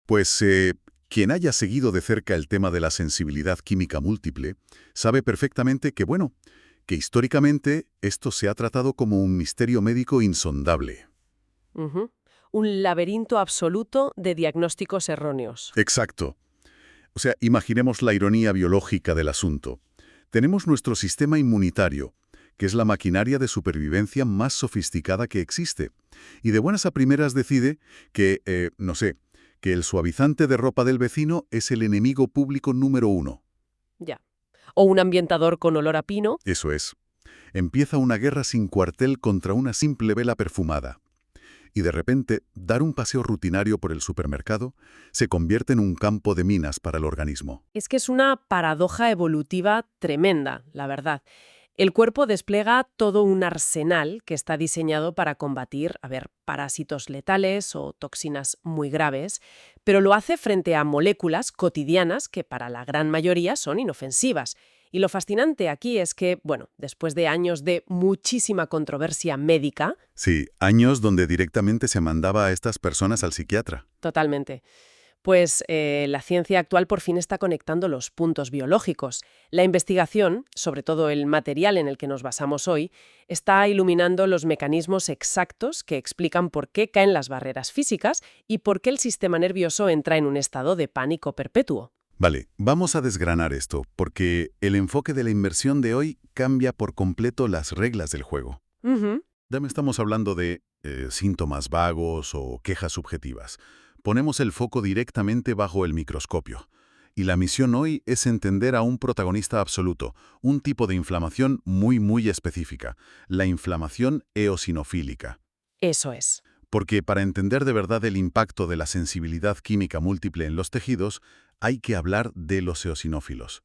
Pues quien haya seguido de cerca el tema de la sensibilidad química múltiple sabe perfectamente que, bueno, que históricamente esto se ha tratado como un misterio médico insondable. Ujú. Un laberinto absoluto de diagnósticos erróneos. Exacto. O sea, imaginemos la ironía biológica del asunto. Tenemos nuestro sistema inmunitario, que es la maquinaria de supervivencia más sofisticada que existe, y de buenas a primeras decide que, no sé, que el suavizante de ropa del vecino es el enemigo público número uno. Ya. O un ambientador con olor a pino. Eso es. Empieza una guerra sin cuartel contra una simple vela perfumada. Y de repente, dar un paseo rutinario por el supermercado se convierte en un campo de minas para el organismo. Es que es una paradoja evolutiva tremenda, la verdad. El cuerpo despliega todo un arsenal que está diseñado para combatir, parásitos letales o toxinas muy graves, pero lo hace frente a moléculas cotidianas que para la gran mayoría son inofensivas. Y lo fascinante aquí es que, bueno, después de años de muchísima controversia médica, Sí, años donde directamente se mandaba a estas personas al psiquiatra. totalmente, pues la ciencia actual por fin está conectando los puntos biológicos. La investigación, sobre todo el material en el que nos basamos hoy, está iluminando los mecanismos exactos que explican por qué caen las barreras físicas y por qué el sistema nervioso entra en un estado de pánico perpetuo. Vale, vamos a desgranar esto, porque el enfoque de la inversión de hoy cambia por completo las reglas del juego. Ujú. Ya no estamos hablando de síntomas vagos o quejas subjetivas. Ponemos el foco directamente bajo el microscopio. Y la misión hoy es entender a un protagonista absoluto, un tipo de inflamación muy específica, la inflamación eosinofílica. Eso es. Porque para entender de verdad el impacto de la sensibilidad química múltiple en los tejidos, hay que hablar de los eosinófilos,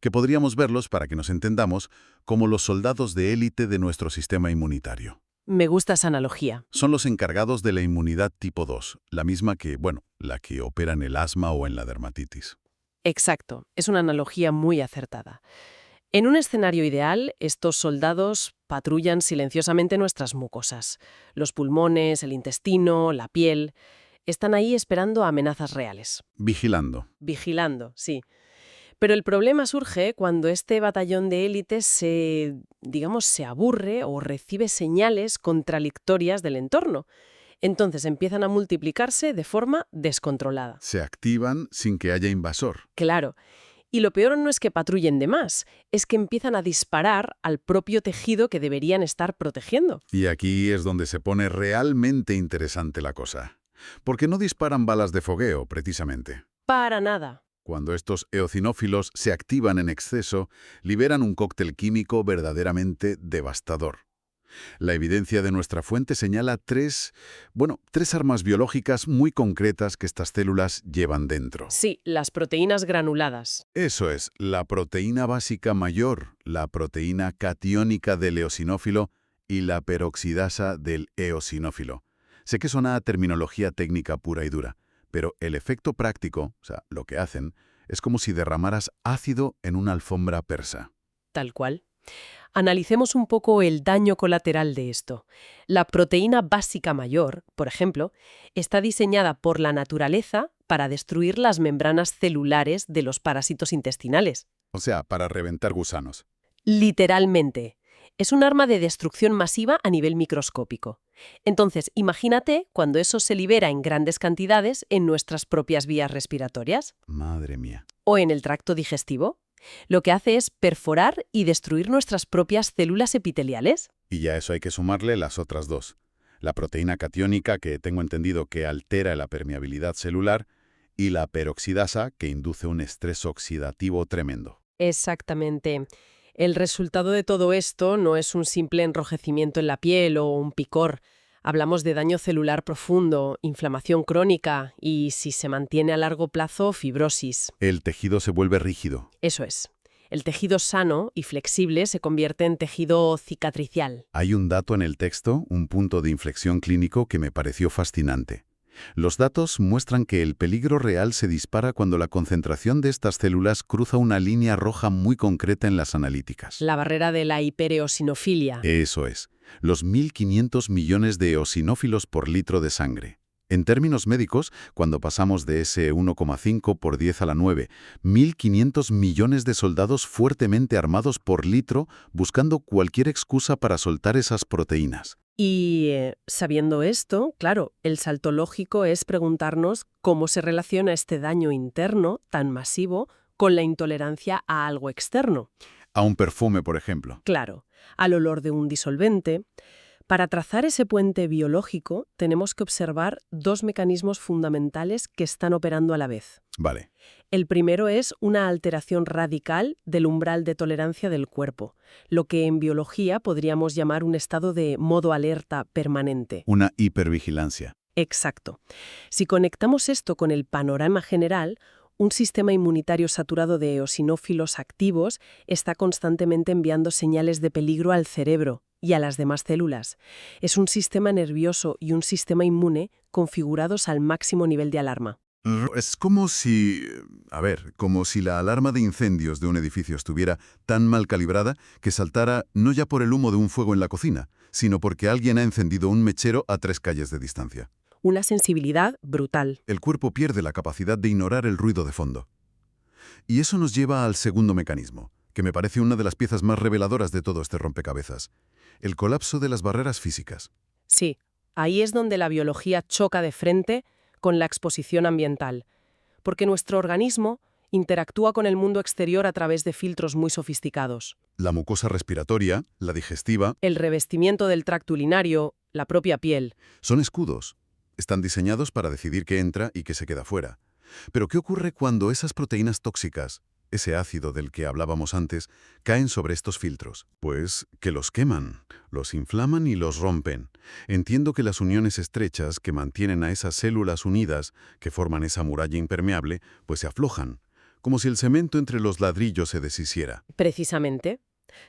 que podríamos verlos, para que nos entendamos, como los soldados de élite de nuestro sistema inmunitario. Me gusta esa analogía. Son los encargados de la inmunidad tipo 2, la misma que, bueno, la que opera en el asma o en la dermatitis. Exacto, es una analogía muy acertada. En un escenario ideal, estos soldados patrullan silenciosamente nuestras mucosas. Los pulmones, el intestino, la piel. Están ahí esperando amenazas reales. Vigilando. Vigilando, sí. Pero el problema surge cuando este batallón de élite se aburre o recibe señales contradictorias del entorno. Entonces empiezan a multiplicarse de forma descontrolada. Se activan sin que haya invasor. Claro. Y lo peor no es que patrullen de más, es que empiezan a disparar al propio tejido que deberían estar protegiendo. Y aquí es donde se pone realmente interesante la cosa. Porque no disparan balas de fogueo, precisamente. Para nada. Cuando estos eosinófilos se activan en exceso, liberan un cóctel químico verdaderamente devastador. La evidencia de nuestra fuente señala tres armas biológicas muy concretas que estas células llevan dentro. Sí, las proteínas granuladas. Eso es, la proteína básica mayor, la proteína catiónica del eosinófilo y la peroxidasa del eosinófilo. Sé que suena a terminología técnica pura y dura, pero el efecto práctico, o sea, lo que hacen, es como si derramaras ácido en una alfombra persa. Tal cual. Analicemos un poco el daño colateral de esto. La proteína básica mayor, por ejemplo, está diseñada por la naturaleza para destruir las membranas celulares de los parásitos intestinales. O sea, para reventar gusanos. Literalmente. Es un arma de destrucción masiva a nivel microscópico. Entonces, imagínate cuando eso se libera en grandes cantidades en nuestras propias vías respiratorias Madre mía. o en el tracto digestivo. Lo que hace es perforar y destruir nuestras propias células epiteliales. Y ya eso hay que sumarle las otras dos. La proteína catiónica, que tengo entendido que altera la permeabilidad celular, y la peroxidasa, que induce un estrés oxidativo tremendo. Exactamente. El resultado de todo esto no es un simple enrojecimiento en la piel o un picor. Hablamos de daño celular profundo, inflamación crónica y, si se mantiene a largo plazo, fibrosis. El tejido se vuelve rígido. Eso es. El tejido sano y flexible se convierte en tejido cicatricial. Hay un dato en el texto, un punto de inflexión clínico que me pareció fascinante. Los datos muestran que el peligro real se dispara cuando la concentración de estas células cruza una línea roja muy concreta en las analíticas. La barrera de la hipereosinofilia. Eso es, los 1.500 millones de eosinófilos por litro de sangre. En términos médicos, cuando pasamos de ese 1,5 por 10 a la 9, 1.500 millones de soldados fuertemente armados por litro buscando cualquier excusa para soltar esas proteínas. Y sabiendo esto, claro, el salto lógico es preguntarnos cómo se relaciona este daño interno tan masivo con la intolerancia a algo externo. A un perfume, por ejemplo. Claro, al olor de un disolvente. Para trazar ese puente biológico, tenemos que observar dos mecanismos fundamentales que están operando a la vez. Vale. El primero es una alteración radical del umbral de tolerancia del cuerpo, lo que en biología podríamos llamar un estado de modo alerta permanente. Una hipervigilancia. Exacto. Si conectamos esto con el panorama general, un sistema inmunitario saturado de eosinófilos activos está constantemente enviando señales de peligro al cerebro y a las demás células. Es un sistema nervioso y un sistema inmune configurados al máximo nivel de alarma. Es como si, como si la alarma de incendios de un edificio estuviera tan mal calibrada que saltara no ya por el humo de un fuego en la cocina, sino porque alguien ha encendido un mechero a 3 calles de distancia. Una sensibilidad brutal. El cuerpo pierde la capacidad de ignorar el ruido de fondo. Y eso nos lleva al segundo mecanismo, que me parece una de las piezas más reveladoras de todo este rompecabezas: el colapso de las barreras físicas. Sí, ahí es donde la biología choca de frente con la exposición ambiental, porque nuestro organismo interactúa con el mundo exterior a través de filtros muy sofisticados. La mucosa respiratoria, la digestiva, El revestimiento del tracto urinario, la propia piel. son escudos. Están diseñados para decidir qué entra y qué se queda fuera. Pero ¿qué ocurre cuando esas proteínas tóxicas, ese ácido del que hablábamos antes, caen sobre estos filtros? Pues que los queman, los inflaman y los rompen. Entiendo que las uniones estrechas que mantienen a esas células unidas, que forman esa muralla impermeable, pues se aflojan, como si el cemento entre los ladrillos se deshiciera. Precisamente,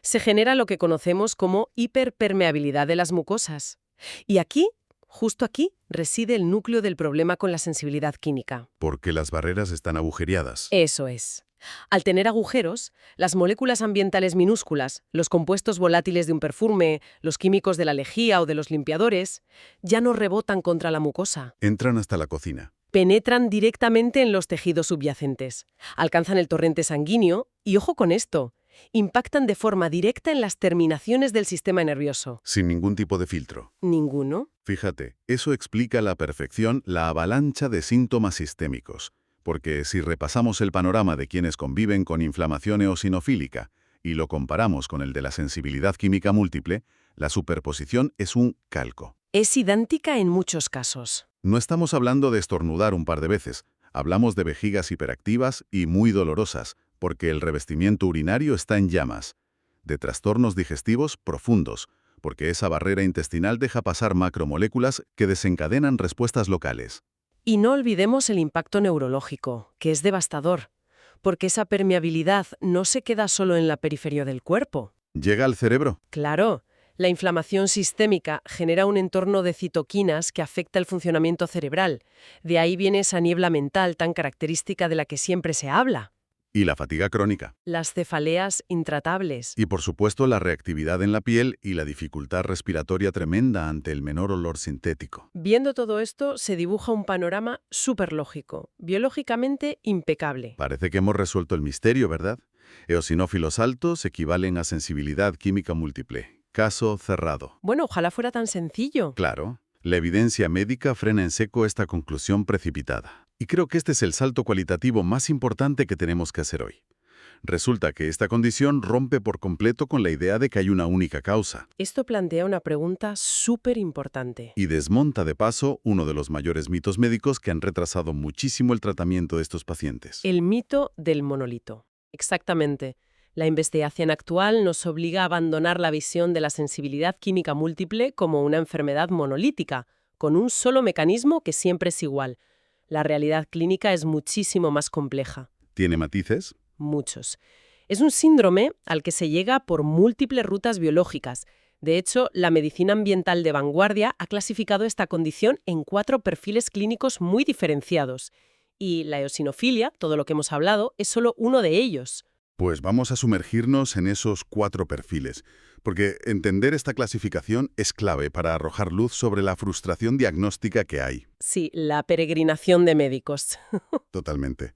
se genera lo que conocemos como hiperpermeabilidad de las mucosas. Y aquí, justo aquí, reside el núcleo del problema con la sensibilidad química. Porque las barreras están agujereadas. Eso es. Al tener agujeros, las moléculas ambientales minúsculas, los compuestos volátiles de un perfume, los químicos de la lejía o de los limpiadores, ya no rebotan contra la mucosa. Entran hasta la cocina. Penetran directamente en los tejidos subyacentes, alcanzan el torrente sanguíneo y, ojo con esto, impactan de forma directa en las terminaciones del sistema nervioso. Sin ningún tipo de filtro. ¿Ninguno? Fíjate, eso explica a la perfección la avalancha de síntomas sistémicos. Porque si repasamos el panorama de quienes conviven con inflamación eosinofílica y lo comparamos con el de la sensibilidad química múltiple, la superposición es un calco. Es idéntica en muchos casos. No estamos hablando de estornudar un par de veces, hablamos de vejigas hiperactivas y muy dolorosas, porque el revestimiento urinario está en llamas, de trastornos digestivos profundos, porque esa barrera intestinal deja pasar macromoléculas que desencadenan respuestas locales. Y no olvidemos el impacto neurológico, que es devastador, porque esa permeabilidad no se queda solo en la periferia del cuerpo. ¿Llega al cerebro? Claro, la inflamación sistémica genera un entorno de citoquinas que afecta el funcionamiento cerebral. De ahí viene esa niebla mental tan característica de la que siempre se habla. Y la fatiga crónica. Las cefaleas intratables. Y por supuesto la reactividad en la piel y la dificultad respiratoria tremenda ante el menor olor sintético. Viendo todo esto, se dibuja un panorama súper lógico, biológicamente impecable. Parece que hemos resuelto el misterio, ¿verdad? Eosinófilos altos equivalen a sensibilidad química múltiple. Caso cerrado. Bueno, ojalá fuera tan sencillo. Claro, la evidencia médica frena en seco esta conclusión precipitada. Y creo que este es el salto cualitativo más importante que tenemos que hacer hoy. Resulta que esta condición rompe por completo con la idea de que hay una única causa. Esto plantea una pregunta súper importante. Y desmonta de paso uno de los mayores mitos médicos que han retrasado muchísimo el tratamiento de estos pacientes. El mito del monolito. Exactamente. La investigación actual nos obliga a abandonar la visión de la sensibilidad química múltiple como una enfermedad monolítica, con un solo mecanismo que siempre es igual. La realidad clínica es muchísimo más compleja. ¿Tiene matices? Muchos. Es un síndrome al que se llega por múltiples rutas biológicas. De hecho, la medicina ambiental de vanguardia ha clasificado esta condición en 4 perfiles clínicos muy diferenciados. Y la eosinofilia, todo lo que hemos hablado, es solo uno de ellos. Pues vamos a sumergirnos en esos 4 perfiles, porque entender esta clasificación es clave para arrojar luz sobre la frustración diagnóstica que hay. Sí, la peregrinación de médicos. Totalmente.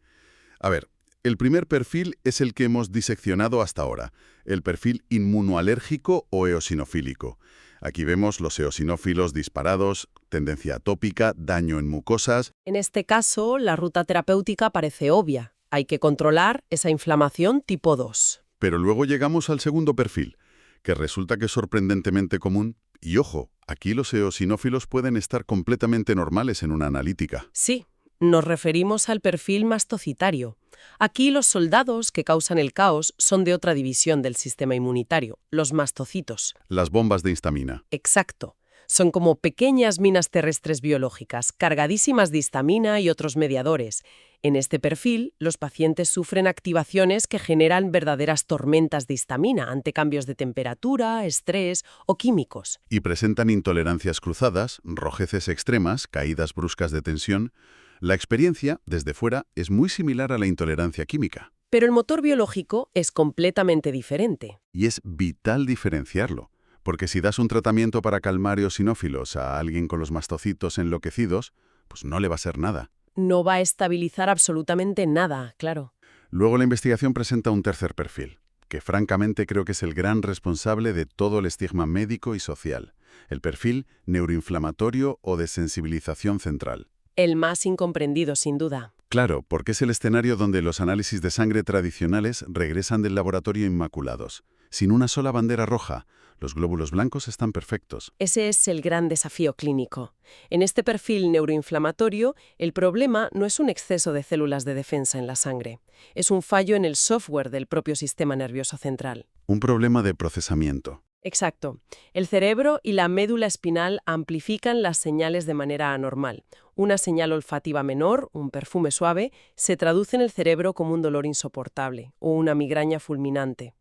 A ver, el primer perfil es el que hemos diseccionado hasta ahora, el perfil inmunoalérgico o eosinofílico. Aquí vemos los eosinófilos disparados, tendencia atópica, daño en mucosas. En este caso, la ruta terapéutica parece obvia. Hay que controlar esa inflamación tipo 2. Pero luego llegamos al segundo perfil, que resulta que es sorprendentemente común. Y ojo, aquí los eosinófilos pueden estar completamente normales en una analítica. Sí, nos referimos al perfil mastocitario. Aquí los soldados que causan el caos son de otra división del sistema inmunitario, los mastocitos. Las bombas de histamina. Exacto. Son como pequeñas minas terrestres biológicas, cargadísimas de histamina y otros mediadores. En este perfil, los pacientes sufren activaciones que generan verdaderas tormentas de histamina ante cambios de temperatura, estrés o químicos. Y presentan intolerancias cruzadas, rojeces extremas, caídas bruscas de tensión. La experiencia, desde fuera, es muy similar a la intolerancia química. Pero el motor biológico es completamente diferente. Y es vital diferenciarlo. Porque si das un tratamiento para calmar eosinófilos a alguien con los mastocitos enloquecidos, pues no le va a ser nada. No va a estabilizar absolutamente nada, claro. Luego la investigación presenta un tercer perfil, que francamente creo que es el gran responsable de todo el estigma médico y social. El perfil neuroinflamatorio o de sensibilización central. El más incomprendido, sin duda. Claro, porque es el escenario donde los análisis de sangre tradicionales regresan del laboratorio inmaculados, sin una sola bandera roja. Los glóbulos blancos están perfectos. Ese es el gran desafío clínico. En este perfil neuroinflamatorio, el problema no es un exceso de células de defensa en la sangre. Es un fallo en el software del propio sistema nervioso central. Un problema de procesamiento. Exacto. El cerebro y la médula espinal amplifican las señales de manera anormal. Una señal olfativa menor, un perfume suave, se traduce en el cerebro como un dolor insoportable o una migraña fulminante.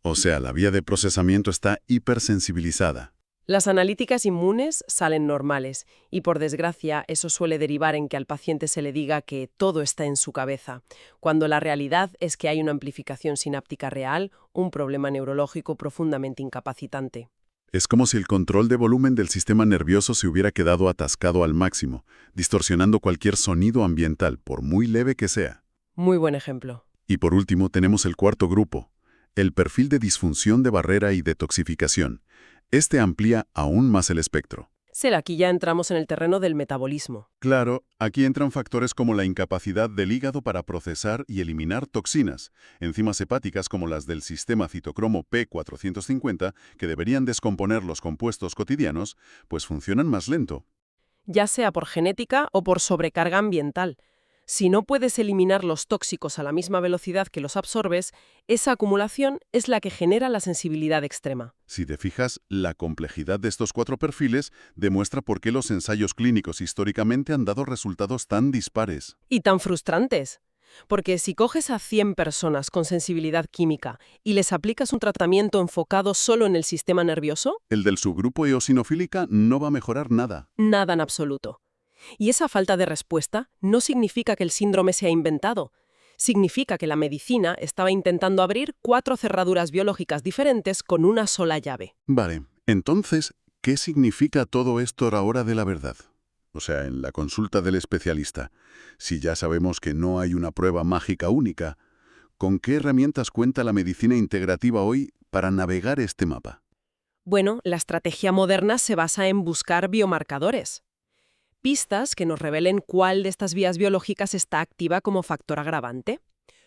O sea, la vía de procesamiento está hipersensibilizada. Las analíticas inmunes salen normales y, por desgracia, eso suele derivar en que al paciente se le diga que todo está en su cabeza, cuando la realidad es que hay una amplificación sináptica real, un problema neurológico profundamente incapacitante. Es como si el control de volumen del sistema nervioso se hubiera quedado atascado al máximo, distorsionando cualquier sonido ambiental, por muy leve que sea. Muy buen ejemplo. Y por último tenemos el cuarto grupo, el perfil de disfunción de barrera y detoxificación. Este amplía aún más el espectro. Aquí ya entramos en el terreno del metabolismo. Claro, aquí entran factores como la incapacidad del hígado para procesar y eliminar toxinas, enzimas hepáticas como las del sistema citocromo P450, que deberían descomponer los compuestos cotidianos, pues funcionan más lento. Ya sea por genética o por sobrecarga ambiental. Si no puedes eliminar los tóxicos a la misma velocidad que los absorbes, esa acumulación es la que genera la sensibilidad extrema. Si te fijas, la complejidad de estos cuatro perfiles demuestra por qué los ensayos clínicos históricamente han dado resultados tan dispares. Y tan frustrantes. Porque si coges a 100 personas con sensibilidad química y les aplicas un tratamiento enfocado solo en el sistema nervioso, El del subgrupo eosinofílica no va a mejorar nada. nada en absoluto. Y esa falta de respuesta no significa que el síndrome se ha inventado. Significa que la medicina estaba intentando abrir 4 cerraduras biológicas diferentes con una sola llave. Vale, entonces, ¿qué significa todo esto a la hora de la verdad? O sea, en la consulta del especialista, si ya sabemos que no hay una prueba mágica única, ¿con qué herramientas cuenta la medicina integrativa hoy para navegar este mapa? Bueno, la estrategia moderna se basa en buscar biomarcadores. Pistas que nos revelen cuál de estas vías biológicas está activa como factor agravante.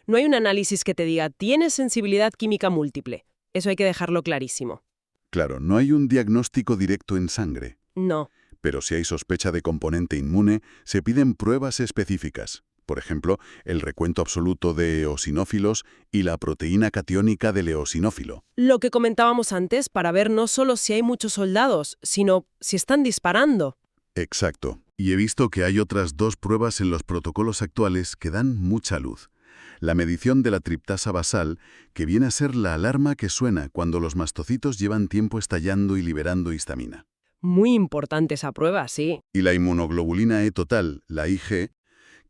No hay un análisis que te diga, tienes sensibilidad química múltiple. Eso hay que dejarlo clarísimo. Claro, no hay un diagnóstico directo en sangre, No. pero si hay sospecha de componente inmune, se piden pruebas específicas. Por ejemplo, el recuento absoluto de eosinófilos y la proteína catiónica del eosinófilo. Lo que comentábamos antes para ver no solo si hay muchos soldados, sino si están disparando. Exacto. Y he visto que hay otras 2 pruebas en los protocolos actuales que dan mucha luz. La medición de la triptasa basal, que viene a ser la alarma que suena cuando los mastocitos llevan tiempo estallando y liberando histamina. Muy importante esa prueba, sí. Y la inmunoglobulina E total, la IG,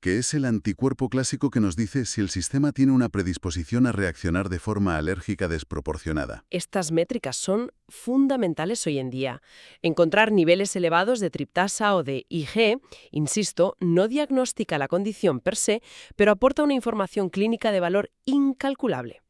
que es el anticuerpo clásico que nos dice si el sistema tiene una predisposición a reaccionar de forma alérgica desproporcionada. Estas métricas son fundamentales hoy en día. Encontrar niveles elevados de triptasa o de Ig, insisto, no diagnostica la condición per se, pero aporta una información clínica de valor incalculable.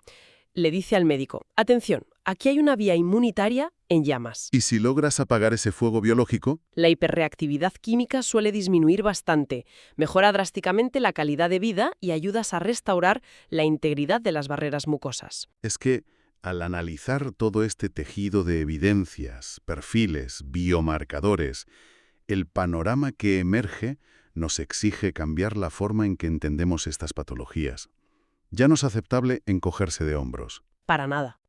Le dice al médico, atención, aquí hay una vía inmunitaria en llamas. Y si logras apagar ese fuego biológico, La hiperreactividad química suele disminuir bastante, mejora drásticamente la calidad de vida y ayudas a restaurar la integridad de las barreras mucosas. es que al analizar todo este tejido de evidencias, perfiles, biomarcadores, el panorama que emerge nos exige cambiar la forma en que entendemos estas patologías. Ya no es aceptable encogerse de hombros. Para nada.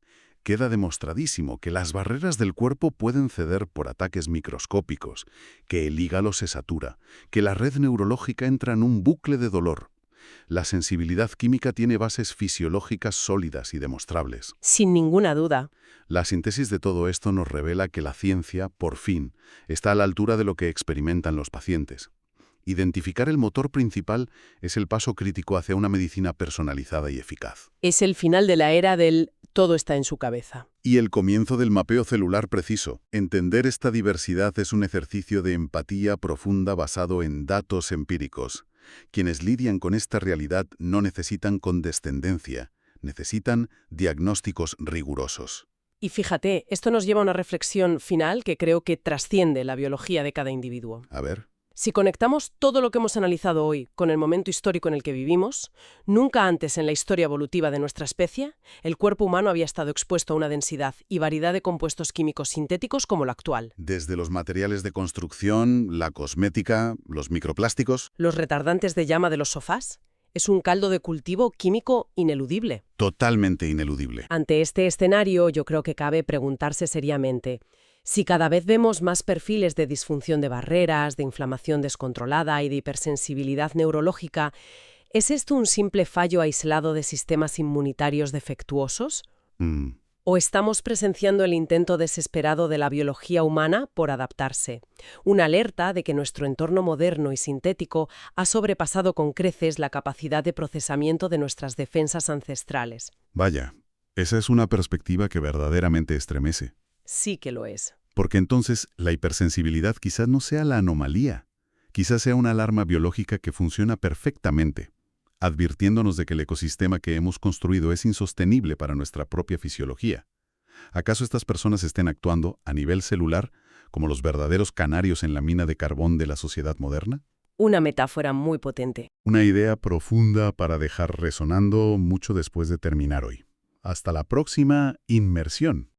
Queda demostradísimo que las barreras del cuerpo pueden ceder por ataques microscópicos, que el hígado se satura, que la red neurológica entra en un bucle de dolor. La sensibilidad química tiene bases fisiológicas sólidas y demostrables. Sin ninguna duda. La síntesis de todo esto nos revela que la ciencia, por fin, está a la altura de lo que experimentan los pacientes. Identificar el motor principal es el paso crítico hacia una medicina personalizada y eficaz. Es el final de la era del todo está en su cabeza. Y el comienzo del mapeo celular preciso. Entender esta diversidad es un ejercicio de empatía profunda basado en datos empíricos. Quienes lidian con esta realidad no necesitan condescendencia, necesitan diagnósticos rigurosos. Y fíjate, esto nos lleva a una reflexión final que creo que trasciende la biología de cada individuo. A ver. Si conectamos todo lo que hemos analizado hoy con el momento histórico en el que vivimos, nunca antes en la historia evolutiva de nuestra especie, el cuerpo humano había estado expuesto a una densidad y variedad de compuestos químicos sintéticos como la actual. Desde los materiales de construcción, la cosmética, los microplásticos. Los retardantes de llama de los sofás es un caldo de cultivo químico ineludible. Totalmente ineludible. Ante este escenario, yo creo que cabe preguntarse seriamente: si cada vez vemos más perfiles de disfunción de barreras, de inflamación descontrolada y de hipersensibilidad neurológica, ¿es esto un simple fallo aislado de sistemas inmunitarios defectuosos? ¿O estamos presenciando el intento desesperado de la biología humana por adaptarse? Una alerta de que nuestro entorno moderno y sintético ha sobrepasado con creces la capacidad de procesamiento de nuestras defensas ancestrales. Vaya, esa es una perspectiva que verdaderamente estremece. Sí que lo es. Porque entonces la hipersensibilidad quizás no sea la anomalía, quizás sea una alarma biológica que funciona perfectamente, advirtiéndonos de que el ecosistema que hemos construido es insostenible para nuestra propia fisiología. ¿Acaso estas personas estén actuando a nivel celular como los verdaderos canarios en la mina de carbón de la sociedad moderna? Una metáfora muy potente. Una idea profunda para dejar resonando mucho después de terminar hoy. Hasta la próxima inmersión.